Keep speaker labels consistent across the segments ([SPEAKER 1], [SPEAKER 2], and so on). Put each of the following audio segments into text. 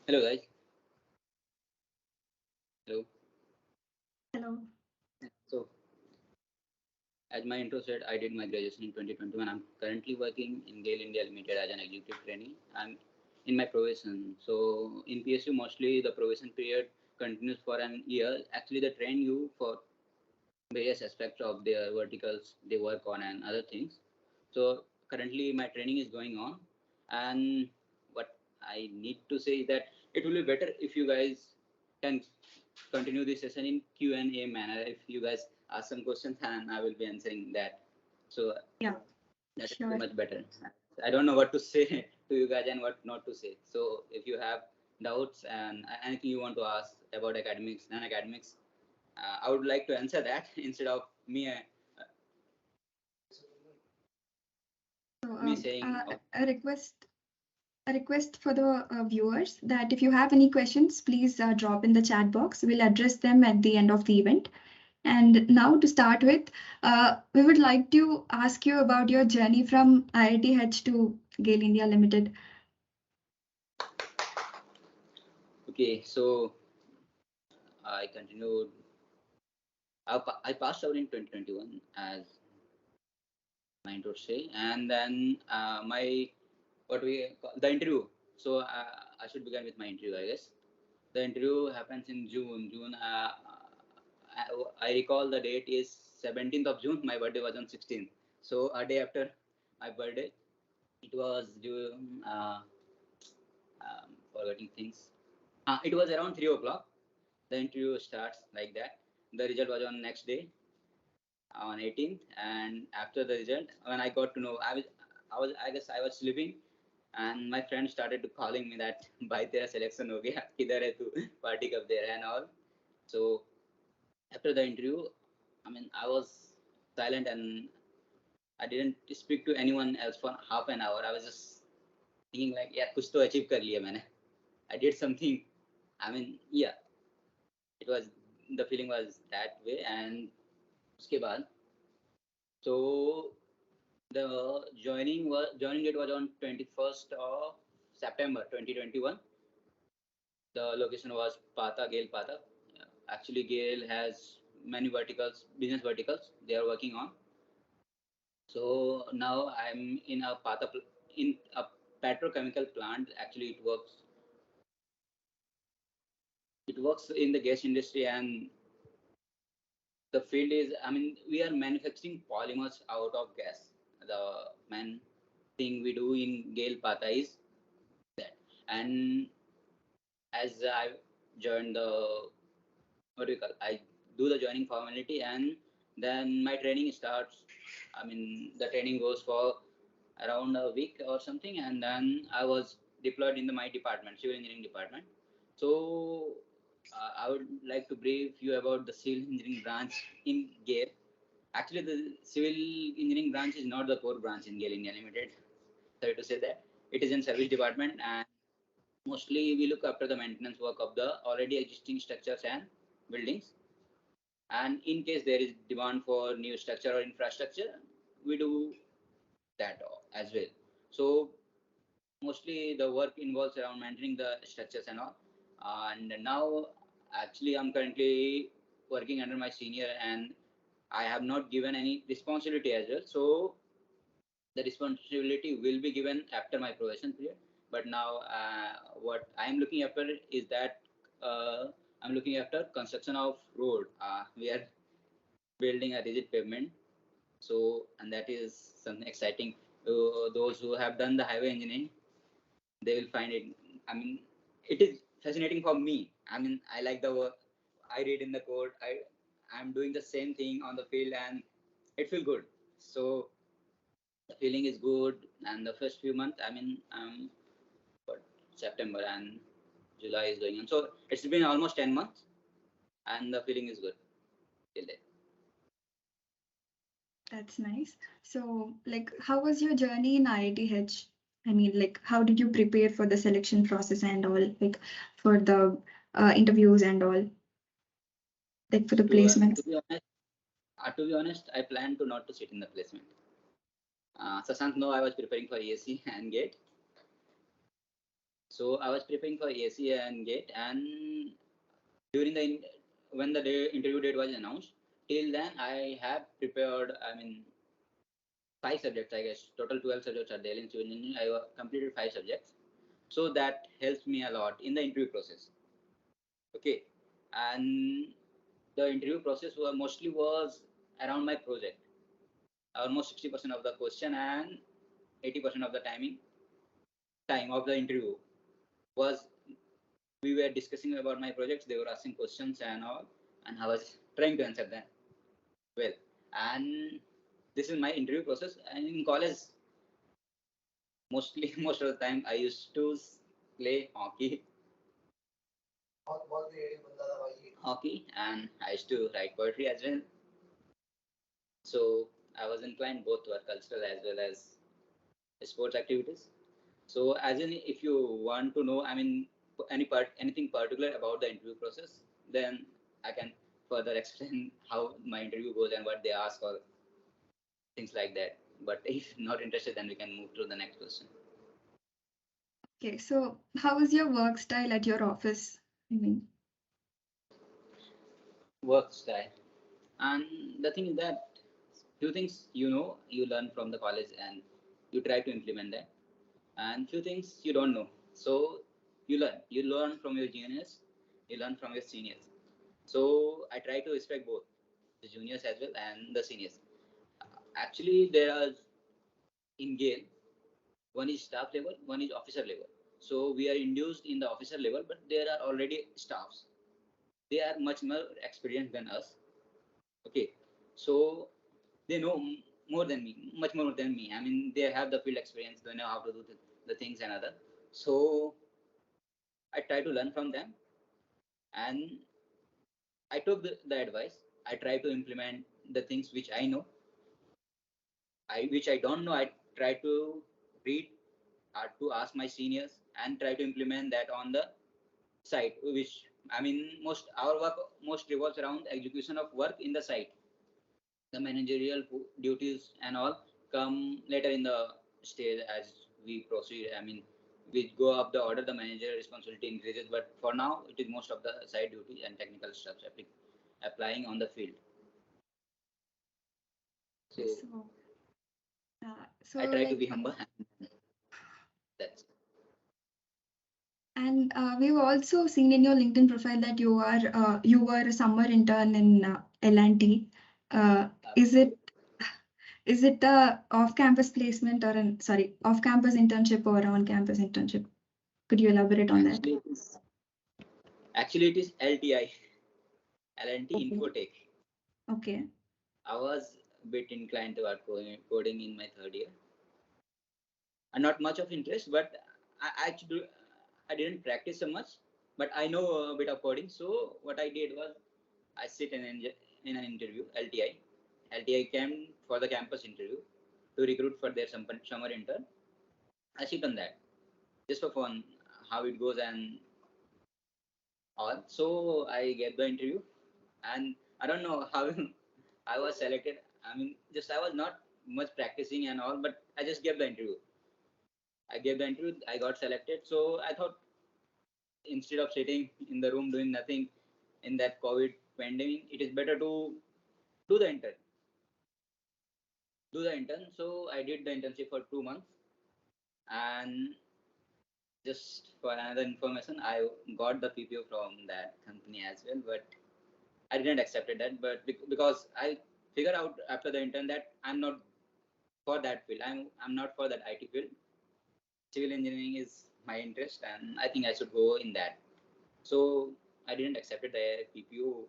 [SPEAKER 1] Hello guys. Hello.
[SPEAKER 2] Hello.
[SPEAKER 1] So, as my intro said, I did my graduation in 2021. I'm currently working in GAIL India Limited as an executive trainee. I'm in my probation. So, in PSU, mostly the probation period continues for an year. Actually, they train you for various aspects of their verticals they work on and other things. So, currently, my training is going on. And what I need to say is that it will be better if you guys can continue this session in Q&A manner. If you guys ask some questions and I will be answering that. So
[SPEAKER 2] Yeah,
[SPEAKER 1] that is
[SPEAKER 2] sure.
[SPEAKER 1] much better. I don't know what to say to you guys and what not to say. So if you have doubts and anything you want to ask about academics, non-academics, I would like to answer that instead of me
[SPEAKER 2] So,
[SPEAKER 1] me saying.
[SPEAKER 2] a request for the viewers that if you have any questions, please drop in the chat box. We'll address them at the end of the event. And now to start with, we would like to ask you about your journey from IIT to GAIL India Limited.
[SPEAKER 1] Okay, so I continued. I passed out in 2021 as my intro say, and then my what we call the interview. So I should begin with my interview, I guess. The interview happens in June. I recall the date is 17th of June. My birthday was on 16th. So a day after my birthday, it was due. Forgetting things. It was around 3 o'clock. The interview starts like that. The result was on next day on 18th, and after the result, when I got to know, I guess I was sleeping, and my friend started to calling me that भाई तेरा selection हो गया किधर है तू party कब दे रहा है and all. So after the interview, I mean I was silent and I didn't speak to anyone else for half an hour. I was just thinking like yeah कुछ तो achieve कर लिया मैंने. I did something. I mean yeah, it was the feeling was that way. And उसके बाद so the joining date was on 21st of September 2021. The location was Pata, GAIL Pata. Actually, GAIL has many verticals, business verticals they are working on. So now I'm in a in a petrochemical plant. Actually, it works. It works in the gas industry, and the field is. I mean, we are manufacturing polymers out of gas. The main thing we do in GAIL Pata is that. And as I joined the what do you call? I do the joining formality and then my training starts. I mean, the training goes for around a week or something, and then I was deployed in my department, civil engineering department. So I would like to brief you about the civil engineering branch in GAIL. Actually, the civil engineering branch is not the core branch in GAIL India Limited. Sorry to say that. It is in service department, and mostly we look after the maintenance work of the already existing structures and buildings. And in case there is demand for new structure or infrastructure, we do that as well. So mostly the work involves around maintaining the structures and all. And now actually I'm currently working under my senior, and I have not given any responsibility as well. So the responsibility will be given after my probation period. But now what I'm looking after is that I'm looking after construction of road. We are building a rigid pavement. So, and that is something exciting. Those who have done the highway engineering, they will find it. I mean, it is fascinating for me. I mean, I like the work. I read in the code. I'm doing the same thing on the field, and it feels good. So the feeling is good. And the first few months, I mean, what, September and July is going on. So it's been almost 10 months, and the feeling is good till then.
[SPEAKER 2] That's nice. So, like, how was your journey in IIT? I mean, like, how did you prepare for the selection process and all, like, for the interviews and all, like, for the
[SPEAKER 1] To,
[SPEAKER 2] placements?
[SPEAKER 1] to be honest, I plan to not to sit in the placement. Sasank, no, I was preparing for ESC and GATE. So I was preparing for AC and GATE, and during when the interview date was announced, till then I have prepared. I mean, 5 subjects, I guess. Total 12 subjects are there in civil engineering. I completed 5 subjects, so that helps me a lot in the interview process. Okay, and the interview process was around my project. Almost 60% of the question and 80% of the time of the interview was we were discussing about my projects. They were asking questions and all, and I was trying to answer them well. And this is my interview process. And in college, mostly most of the time, I used to play hockey, and I used to write poetry as well. So I was inclined both toward cultural as well as sports activities. So as in, if you want to know, I mean, anything particular about the interview process, then I can further explain how my interview goes and what they ask or things like that. But if not interested, then we can move to the next question.
[SPEAKER 2] Okay, so how is your work style at your office? I mean,
[SPEAKER 1] Work style. And the thing is that few things you learn from the college and you try to implement that, and few things you don't know. So you learn from your juniors, you learn from your seniors. So I try to respect both the juniors as well and the seniors. Actually, there are in GAIL, one is staff level, one is officer level. So we are induced in the officer level, but there are already staffs. They are much more experienced than us. Okay, so they know more than me, much more than me. I mean, they have the field experience. They know how to do the things and other. So I try to learn from them, and I took the advice. I try to implement the things which I know. Which I don't know. I try to read, to ask my seniors, and try to implement that on the site. Which I mean, most our work most revolves around execution of work in the site. The managerial duties and all come later in the stage as we proceed. I mean, we go up the order, the manager responsibility increases, but for now, it is most of the side duty and technical stuff applying on the field. So, I try to be humble. That's
[SPEAKER 2] and we've also seen in your LinkedIn profile that you were a summer intern in L&T. Is it a off-campus placement or off-campus internship or on-campus internship? Could you elaborate on that?
[SPEAKER 1] Actually, it is LTI, L&T
[SPEAKER 2] Okay.
[SPEAKER 1] Infotech.
[SPEAKER 2] Okay.
[SPEAKER 1] I was a bit inclined toward coding in my third year. And not much of interest, but I didn't practice so much, but I know a bit of coding. So what I did was I sit in an interview, LTI. LTI came for the campus interview to recruit for their summer intern. I sit on that just for fun, how it goes and all. So I get the interview, and I don't know how I was selected. I mean, just I was not much practicing and all, but I just gave the interview. I gave the interview. I got selected. So I thought instead of sitting in the room doing nothing in that COVID pandemic, it is better to do the intern. Do the intern. So I did the internship for 2 months, and just for another information, I got the PPO from that company as well, but I didn't accept that. But because I figured out after the intern that I'm not for that field. I'm not for that IT field. Civil engineering is my interest, and I think I should go in that. So I didn't accept the PPO,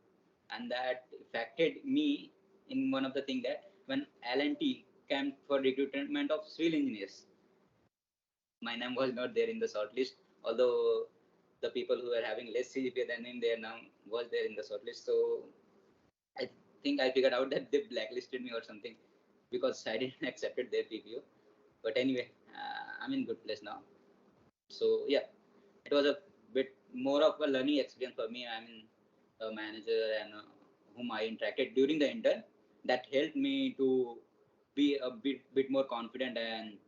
[SPEAKER 1] and that affected me in one of the things that when L&T came for recruitment of civil engineers, my name was not there in the shortlist. Although the people who were having less CGPA than me, their name was there in the shortlist. So I think I figured out that they blacklisted me or something because I didn't accept their PPO. But anyway, I'm in good place now. So yeah, it was a bit more of a learning experience for me. I mean, a manager and whom I interacted during the intern that helped me to be a bit more confident and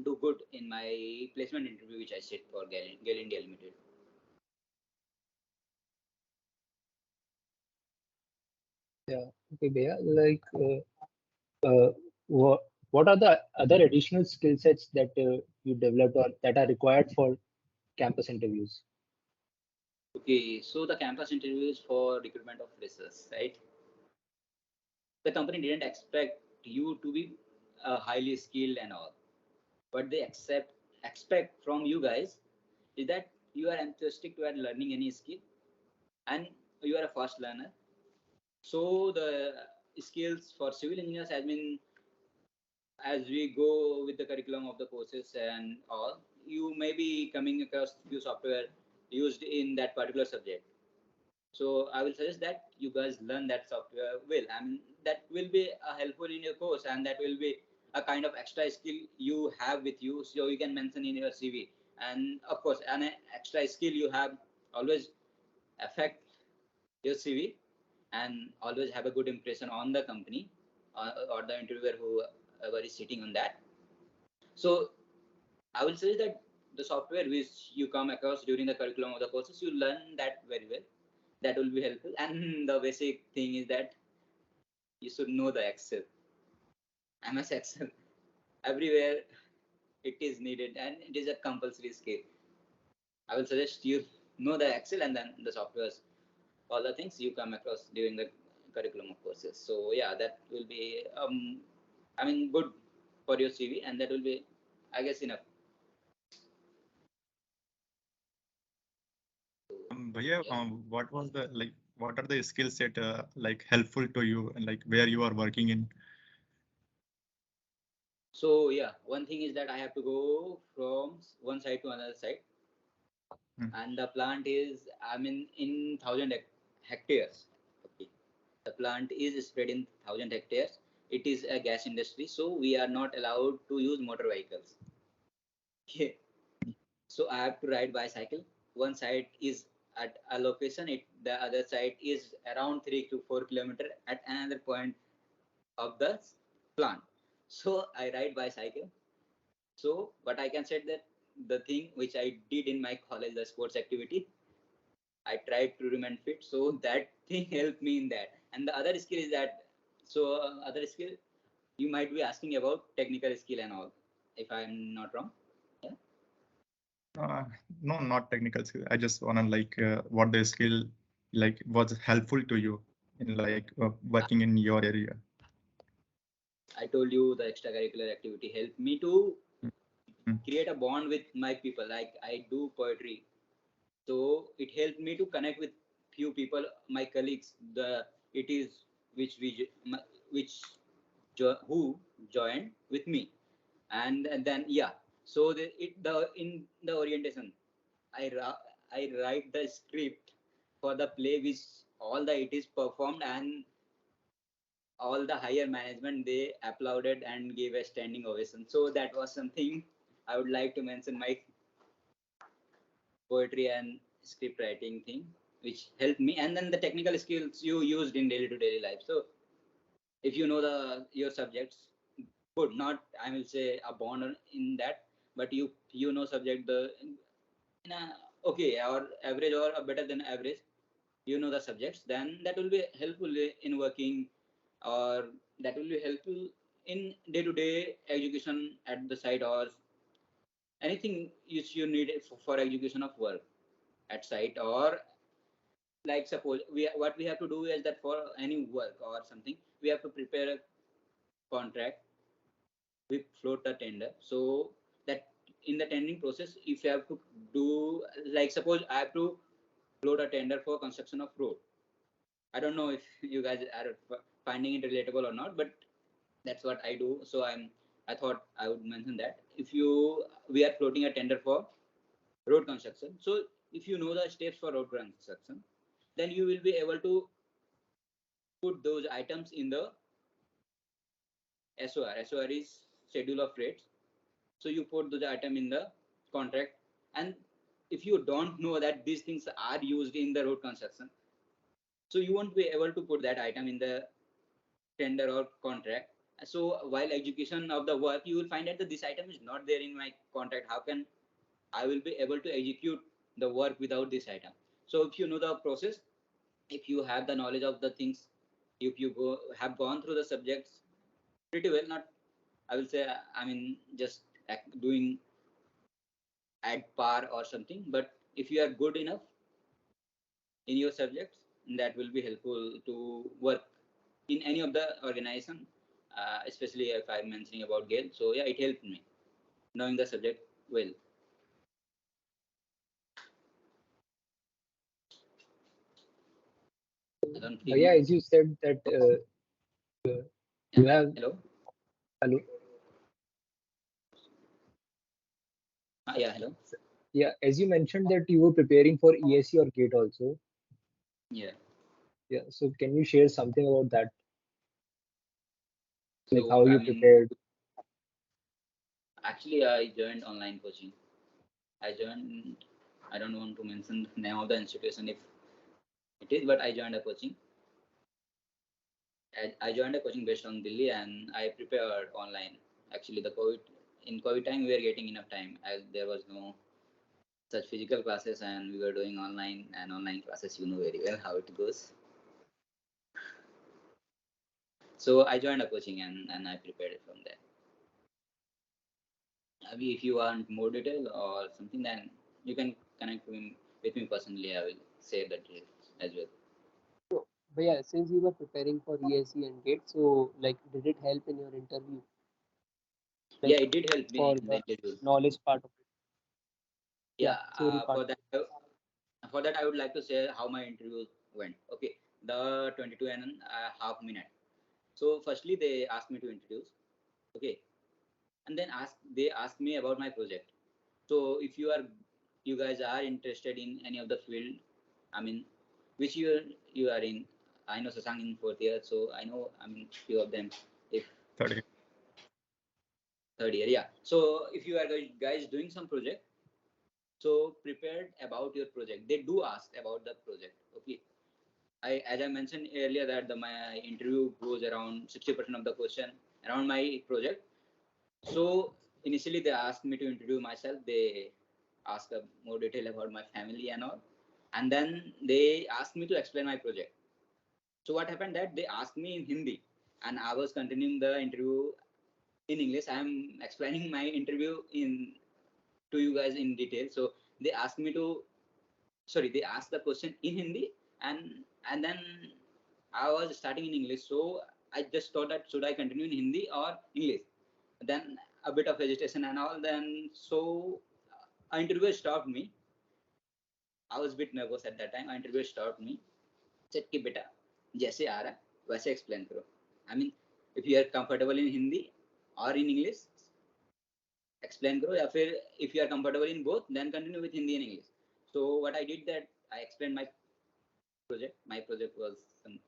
[SPEAKER 1] do good in my placement interview, which I said for GAIL India Limited.
[SPEAKER 3] Yeah. Okay, Bhaiya. What are the other additional skill sets that you developed or that are required for campus interviews?
[SPEAKER 1] Okay, so the campus interviews for recruitment of freshers, right? The company didn't expect you to be highly skilled and all. What they expect from you guys is that you are enthusiastic to learning any skill and you are a fast learner. So the skills for civil engineers has been, as we go with the curriculum of the courses and all, you may be coming across few software used in that particular subject. So I will suggest that you guys learn that software well. I mean, that will be helpful in your course, and that will be a kind of extra skill you have with you, so you can mention in your CV. And of course, an extra skill you have always affect your CV and always have a good impression on the company or the interviewer whoever is sitting on that. So I will say that the software which you come across during the curriculum of the courses, you learn that very well. That will be helpful. And the basic thing is that you should know the Excel. MS Excel. Everywhere it is needed and it is a compulsory skill. I will suggest you know the Excel and then the softwares, all the things you come across during the curriculum of courses. So yeah, that will be I mean good for your CV, and that will be, I guess, enough.
[SPEAKER 4] Bhaiya, what was the what are the skill set helpful to you and where you are working in?
[SPEAKER 1] So yeah, one thing is that I have to go from one side to another side, and the plant is, I mean, in 1,000 hectares. Okay, the plant is spread in 1,000 hectares. It is a gas industry, so we are not allowed to use motor vehicles. Okay, so I have to ride bicycle. One side is at a location, the other side is around 3 to 4 kilometers at another point of the plant. So I ride bicycle. So, but I can say that the thing which I did in my college, the sports activity, I tried to remain fit. So that thing helped me in that. And the other skill is that, so other skill, you might be asking about technical skill and all, if I'm not wrong. Yeah.
[SPEAKER 4] No, not technical skill. I just wanna what the skill was helpful to you in working in your area.
[SPEAKER 1] I told you the extracurricular activity helped me to
[SPEAKER 4] Mm.
[SPEAKER 1] create a bond with my people. Like I do poetry, so it helped me to connect with few people, my colleagues. It is which we which who joined with me, and then yeah. So in the orientation, I write the script for the play which all the it is performed, and all the higher management they applauded and gave a standing ovation. So that was something I would like to mention, my poetry and script writing thing, which helped me. And then the technical skills you used in daily to daily life. So if you know your subjects, good. Not I will say a bond in that, but you know subject in a okay or average or a better than average. You know the subjects, then that will be helpful in working, or that will be helpful in day to day education at the site, or anything which you need for execution of work at site. Or like suppose what we have to do is that for any work or something, we have to prepare a contract, we float a tender. So that in the tendering process, if you have to do, like suppose I have to float a tender for construction of road. I don't know if you guys are finding it relatable or not, but that's what I do. So I thought I would mention that if we are floating a tender for road construction. So if you know the steps for road construction, then you will be able to put those items in the SOR. SOR is schedule of rates. So you put those item in the contract, and if you don't know that these things are used in the road construction, so you won't be able to put that item in the tender or contract. So while execution of the work, you will find that this item is not there in my contract. How can I will be able to execute the work without this item? So if you know the process, if you have the knowledge of the things, if you have gone through the subjects pretty well, not I will say, I mean, just doing at par or something, but if you are good enough in your subjects, that will be helpful to work in any of the organization, especially if I'm mentioning about GAIL. So yeah, it helped me knowing the subject well.
[SPEAKER 3] Yeah, as you said that you have.
[SPEAKER 1] Hello.
[SPEAKER 3] Hello.
[SPEAKER 1] Yeah, hello.
[SPEAKER 3] Yeah, as you mentioned that you were preparing for ESE or GATE also.
[SPEAKER 1] Yeah.
[SPEAKER 3] Yeah, so can you share something about that? Like
[SPEAKER 1] So
[SPEAKER 3] how you prepared?
[SPEAKER 1] Actually, I joined online coaching. I joined. I don't want to mention the name of the institution if it is, but I joined a coaching. I joined a coaching based on Delhi, and I prepared online. Actually, in COVID time, we were getting enough time as there was no such physical classes, and we were doing online classes. You know very well how it goes. So I joined a coaching, and I prepared it from there. Maybe if you want more detail or something, then you can connect with me personally. I will share the details as well.
[SPEAKER 5] But yeah, since you were preparing for ESE and GATE, so like, did it help in your interview? Like,
[SPEAKER 1] Yeah, it did help me
[SPEAKER 5] for
[SPEAKER 1] in
[SPEAKER 5] the
[SPEAKER 1] the interview.
[SPEAKER 5] knowledge part of it. Yeah,
[SPEAKER 1] Yeah,
[SPEAKER 5] theory part.
[SPEAKER 1] for that I would like to share how my interview went. Okay, the 22 and a half minute. So firstly, they asked me to introduce. Okay, and then they asked me about my project. So if you guys are interested in any of the field, I mean, which year you are in? I know Sasang in fourth year, so I know, I mean, few of them. If third year, yeah. So if you are guys doing some project, so prepared about your project. They do ask about the project. Okay. As I mentioned earlier that my interview goes around 60% of the question around my project. So initially they asked me to introduce myself. They asked more detail about my family and all. And then they asked me to explain my project. So what happened that they asked me in Hindi and I was continuing the interview in English. I am explaining my interview to you guys in detail. So they asked me to they asked the question in Hindi and then I was starting in English. So I just thought that should I continue in Hindi or English? Then a bit of hesitation and all. Then so interviewer stopped me. I was a bit nervous at that time. Interviewer stopped me. Said कि बेटा जैसे आ रहा है वैसे explain करो. I mean, if you are comfortable in Hindi or in English, explain karo. या फिर if you are comfortable in both, then continue with Hindi and English. So what I did that I explained my project. My project was some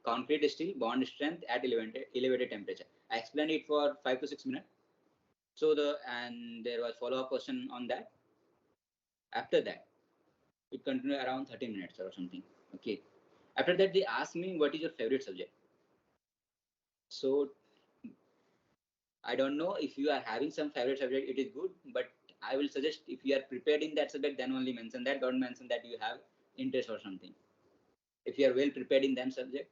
[SPEAKER 1] concrete steel bond strength at elevated temperature. I explained it for 5 to 6 minutes. So there was follow-up question on that. After that, it continued around 30 minutes or something. Okay. After that, they asked me what is your favorite subject. So I don't know if you are having some favorite subject, it is good, but I will suggest if you are prepared in that subject, then only mention that. Don't mention that you have interest or something. If you are well prepared in that subject,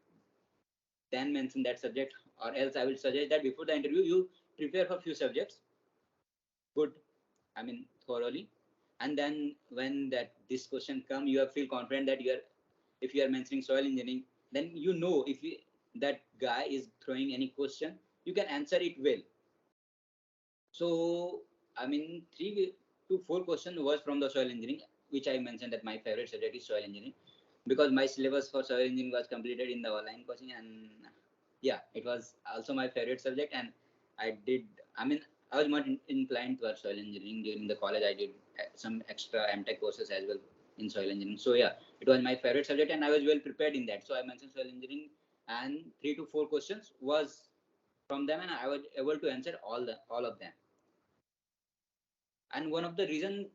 [SPEAKER 1] then mention that subject, or else I will suggest that before the interview you prepare for few subjects good, I mean thoroughly, and then when this question come, you feel confident that if you are mentioning soil engineering, then you know if that guy is throwing any question, you can answer it well. So I mean 3 to 4 questions was from the soil engineering, which I mentioned that my favorite subject is soil engineering because my syllabus for soil engineering was completed in the online coaching, and yeah, it was also my favorite subject. And I mean, I was more inclined towards soil engineering during the college. I did some extra M.Tech courses as well in soil engineering. So yeah, it was my favorite subject and I was well prepared in that. So I mentioned soil engineering, and 3 to 4 questions was from them, and I was able to answer all of them. And one of the reason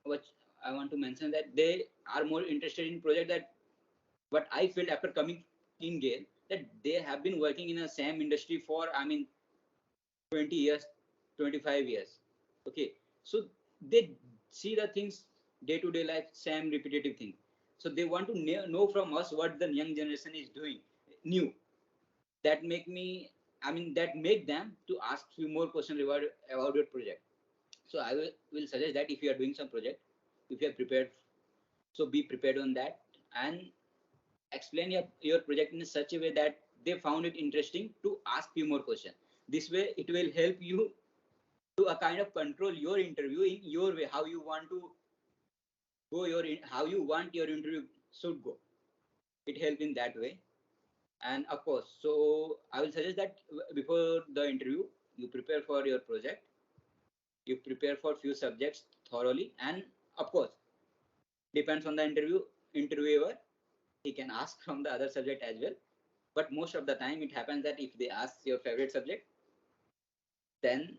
[SPEAKER 1] which I want to mention that they are more interested in project that what I felt after coming in GAIL, that they have been working in the same industry for 20 years, 25 years. Okay, so they see the things day to day life, same repetitive thing. So they want to know from us what the young generation is doing new. That make me, that make them to ask few more questions about your project. So I will suggest that if you are doing some project, if you are prepared, so be prepared on that and explain your project in such a way that they found it interesting to ask few more questions. This way it will help you to a kind of control your interview in your way, how you want to go how you want your interview should go. It helps in that way. And of course, so I will suggest that before the interview you prepare for your project, you prepare for few subjects thoroughly, and of course depends on the interviewer, he can ask from the other subject as well. But most of the time it happens that if they ask your favorite subject, then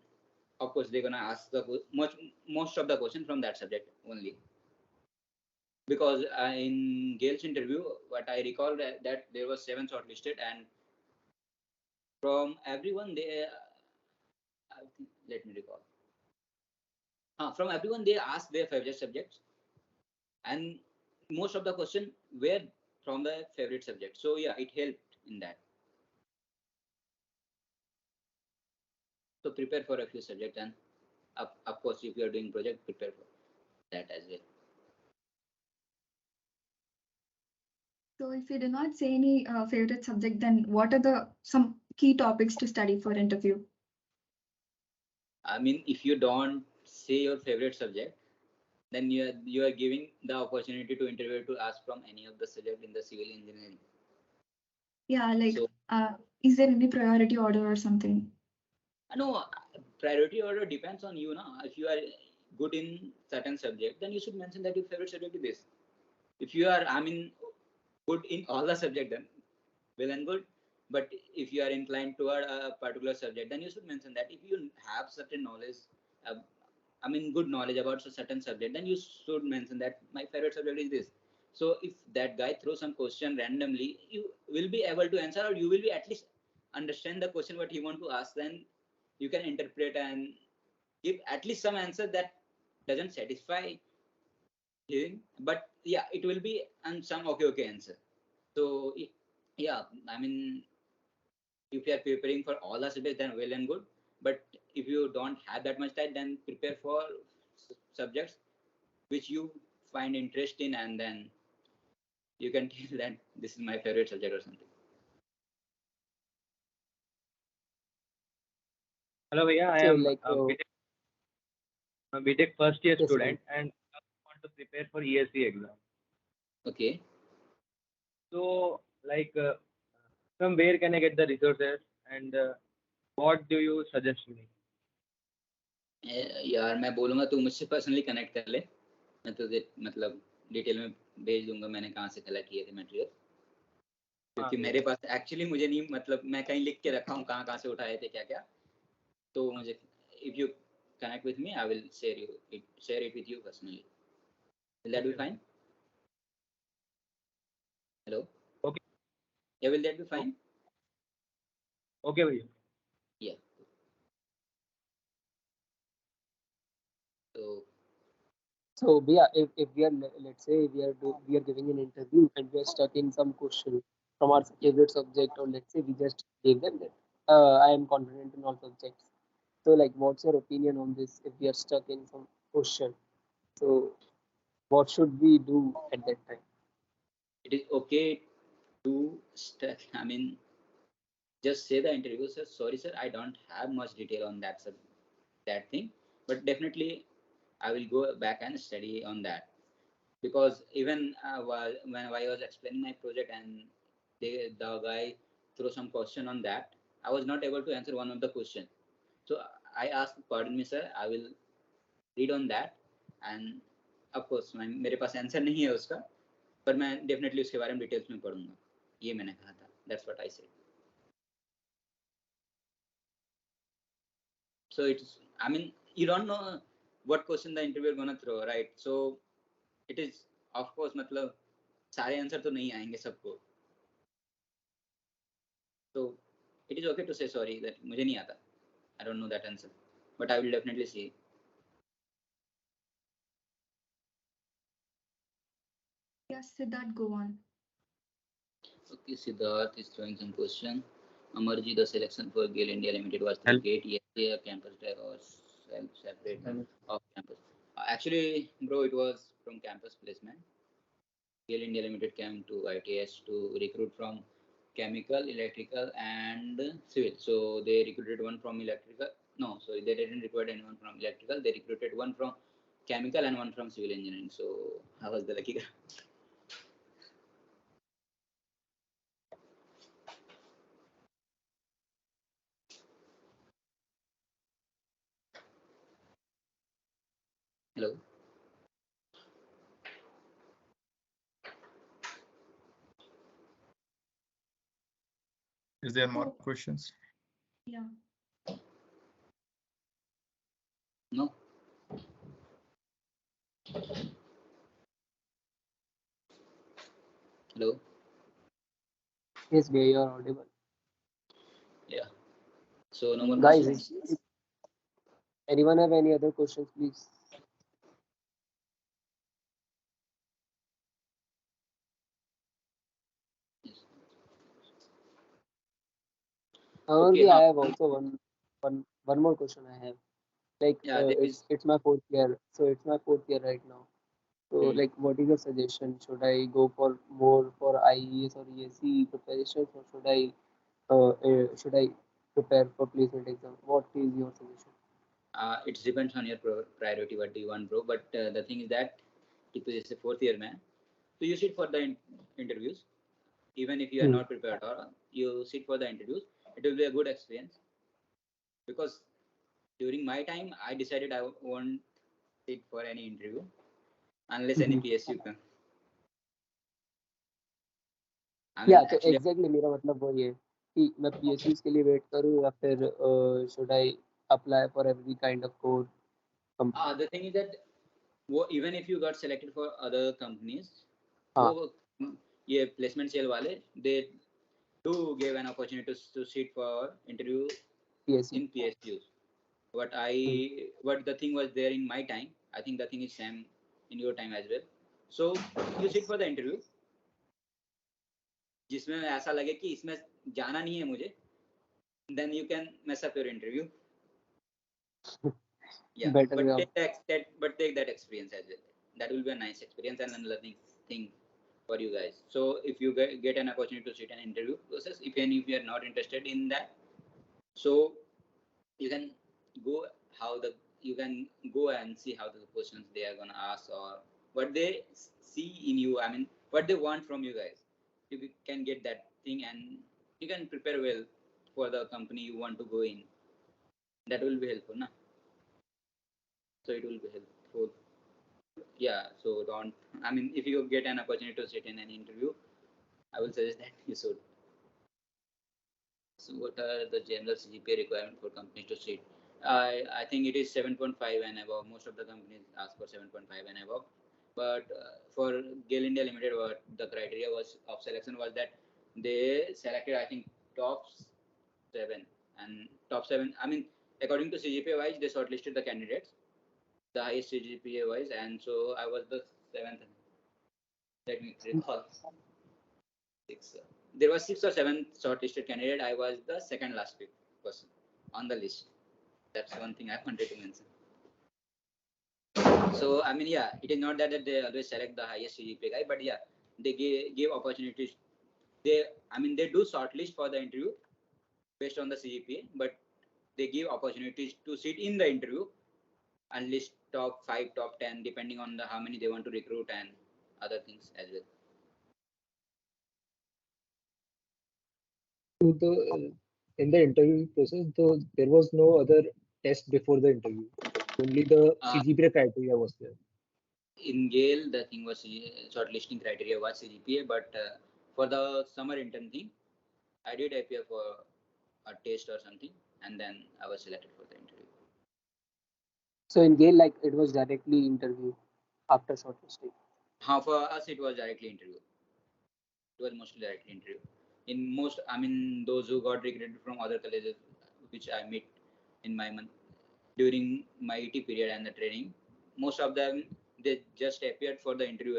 [SPEAKER 1] of course they're gonna ask the most of the question from that subject only. Because in GAIL's interview, what I recall that there was 7 shortlisted, and from everyone they, let me recall. From everyone they asked their favorite subjects, and most of the question were from the favorite subject. So yeah, it helped in that. So prepare for a few subjects, and of course if you are doing project, prepare for that as well.
[SPEAKER 2] So if you do not say any favorite subject, then what are some key topics to study for interview?
[SPEAKER 1] If you don't say your favorite subject, then you are giving the opportunity to interview to ask from any of the subject in the civil engineering.
[SPEAKER 2] Yeah, like
[SPEAKER 1] So,
[SPEAKER 2] is there any priority order or something?
[SPEAKER 1] no, priority order depends on you now. If you are good in certain subject, then you should mention that your favorite subject is this. If you are good in all the subject, then well and good. But if you are inclined toward a particular subject, then you should mention that. If you have certain knowledge, uh, good knowledge about a certain subject, then you should mention that my favorite subject is this. So if that guy throws some question randomly, you will be able to answer, or you will be at least understand the question what he want to ask. Then you can interpret and give at least some answer that doesn't satisfy him, but yeah, it will be and some okay answer. So yeah, if you are preparing for all the subjects, then well and good. But if you don't have that much time, then prepare for subjects which you find interest in, and then you can tell that this is my favorite subject or something.
[SPEAKER 3] Hello, Bhaiya. I
[SPEAKER 5] So
[SPEAKER 3] am
[SPEAKER 5] like,
[SPEAKER 3] a B.Tech first year
[SPEAKER 5] yes,
[SPEAKER 3] student and I want to prepare for ESE exam.
[SPEAKER 1] Okay.
[SPEAKER 3] So, like, from where can I get the resources and what do you suggest me?
[SPEAKER 1] यार मैं बोलूंगा तू मुझसे personally connect कर ले, मैं तुझे मतलब डिटेल में भेज दूंगा मैंने कहाँ से कलेक्ट किए थे मटेरियल, क्योंकि मेरे पास एक्चुअली मुझे नहीं, मतलब मैं कहीं लिख के रखा हूँ कहाँ से उठाए थे क्या क्या, तो मुझे if you connect with me, I will share it with you personally. Will that be fine? Hello?
[SPEAKER 3] Okay.
[SPEAKER 1] Yeah, will that be fine?
[SPEAKER 3] Okay, Bhaiya.
[SPEAKER 1] Yeah.
[SPEAKER 5] so yeah, if we are, let's say we are giving an interview and we are stuck in some question from our favorite subject, or let's say we just gave them that I am confident in all subjects. So like, what's your opinion on this? If we are stuck in some question, so what should we do at that time?
[SPEAKER 1] It is okay to just say the interview, sir, sorry sir, I don't have much detail on that thing, but definitely I will go back and study on that. Because even when I was explaining my project and the guy threw some question on that, I was not able to answer one of the question. So I asked, pardon me sir, I will read on that, and of course मेरे पास answer नहीं है उसका, पर मैं definitely उसके बारे में details में पढ़ूंगा, ये मैंने कहा था. That's what I said. So it's, you don't know what question the interviewer gonna throw, right? So it is, of course, मतलब सारे आंसर तो नहीं आएंगे सबको. So it is okay to say sorry that मुझे नहीं आता. I don't know that answer, but I will definitely see.
[SPEAKER 2] Yes, Siddharth, go on.
[SPEAKER 1] Okay, Siddharth is throwing some question. Amarji, the selection for GAIL India Limited was through
[SPEAKER 4] Help.
[SPEAKER 1] GATE, ESA, campus drive or separate off campus. Actually, bro, it was from campus placement. GAIL India Limited came to ITS to recruit from chemical, electrical, and civil. So they recruited one from electrical. No, so they didn't recruit anyone from electrical. They recruited one from chemical and one from civil engineering. So I was the lucky guy. Hello.
[SPEAKER 4] Is there more questions?
[SPEAKER 2] Yeah.
[SPEAKER 1] No. Hello.
[SPEAKER 5] Yes, Bhaiya, you are audible.
[SPEAKER 1] Yeah. So no more
[SPEAKER 5] Guys,
[SPEAKER 1] questions.
[SPEAKER 5] anyone have any other questions, please?
[SPEAKER 1] Yes.
[SPEAKER 5] Only
[SPEAKER 1] Okay.
[SPEAKER 5] I have also one more question I have. Like
[SPEAKER 1] Yeah, there is.
[SPEAKER 5] it's my fourth year, so it's my fourth year right now. So
[SPEAKER 1] Hmm.
[SPEAKER 5] like, what is your suggestion? Should I go for more for IES or ESE preparations, or should I prepare for placement exam? What is your suggestion?
[SPEAKER 1] It depends on your priority. What do you want, bro? But the thing is that it is a fourth year, man. So you sit for the interviews, even if you are
[SPEAKER 5] Hmm.
[SPEAKER 1] not prepared, or you sit for the interviews. It will be a good experience because during my time, I decided I won't sit for any interview unless any PSU come. I mean,
[SPEAKER 5] या तो
[SPEAKER 1] actually,
[SPEAKER 5] exactly मेरा मतलब वही है कि मैं PSUs के लिए वेट करूँ या फिर should I apply for every kind of core company.
[SPEAKER 1] the thing is that even if you got selected for other companies,
[SPEAKER 5] हाँ.
[SPEAKER 1] वो ये placement sale वाले they do give an opportunity to sit for interview
[SPEAKER 5] PSU.
[SPEAKER 1] in PSUs. What the thing was there in my time, I think the thing is same in your time as well. So you sit for the interview जिसमें ऐसा लगे कि इसमें जाना नहीं है मुझे, then you can mess up your interview. Yeah,
[SPEAKER 5] Better
[SPEAKER 1] but
[SPEAKER 5] job.
[SPEAKER 1] take that experience as well. That will be a nice experience and a learning thing for you guys. So if you get an opportunity to sit an interview process, even if you are not interested in that, so you can go you can go and see how the questions they are gonna ask or what they see in you. I mean, what they want from you guys. You can get that thing and you can prepare well for the company you want to go in. That will be helpful, na? So it will be helpful. Yeah. So don't. I mean, if you get an opportunity to sit in an interview, I will suggest that you should. So what are the general CGPA requirement for companies to sit? I think it is 7.5 and above. Most of the companies ask for 7.5 and above. But for GAIL India Limited, what the criteria was of selection was that they selected, I think, top 7 and top 7. I mean, according to CGPA wise, they shortlisted the candidates, the highest CGPA wise, and so I was the 7th. Let me recall. 6. There was 6 or 7 shortlisted candidate. I was the second last person on the list. That's one thing I wanted to mention. So I mean, yeah, it is not that they always select the highest CGPA guy, but yeah, they give opportunities. They do shortlist for the interview based on the CGPA, but they give opportunities to sit in the interview and list top 5, top 10, depending on the how many they want to recruit and other things as well.
[SPEAKER 6] So in the interview process, there was no other test before the interview. Only the CGPA criteria was there.
[SPEAKER 1] In GAIL, the thing was shortlisting criteria was CGPA, but for the summer intern thing, I did appear for a test or something, and then I was selected for the interview.
[SPEAKER 5] So in GAIL, like it was directly interview after shortlisting.
[SPEAKER 1] For us, it was directly interview. It was mostly directly interview. in most, I mean, those who got recruited from other colleges, which I met in my month during my ET period and the training, most of them they just appeared for the interview.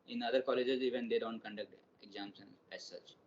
[SPEAKER 1] In other colleges, even they don't conduct exams and as such.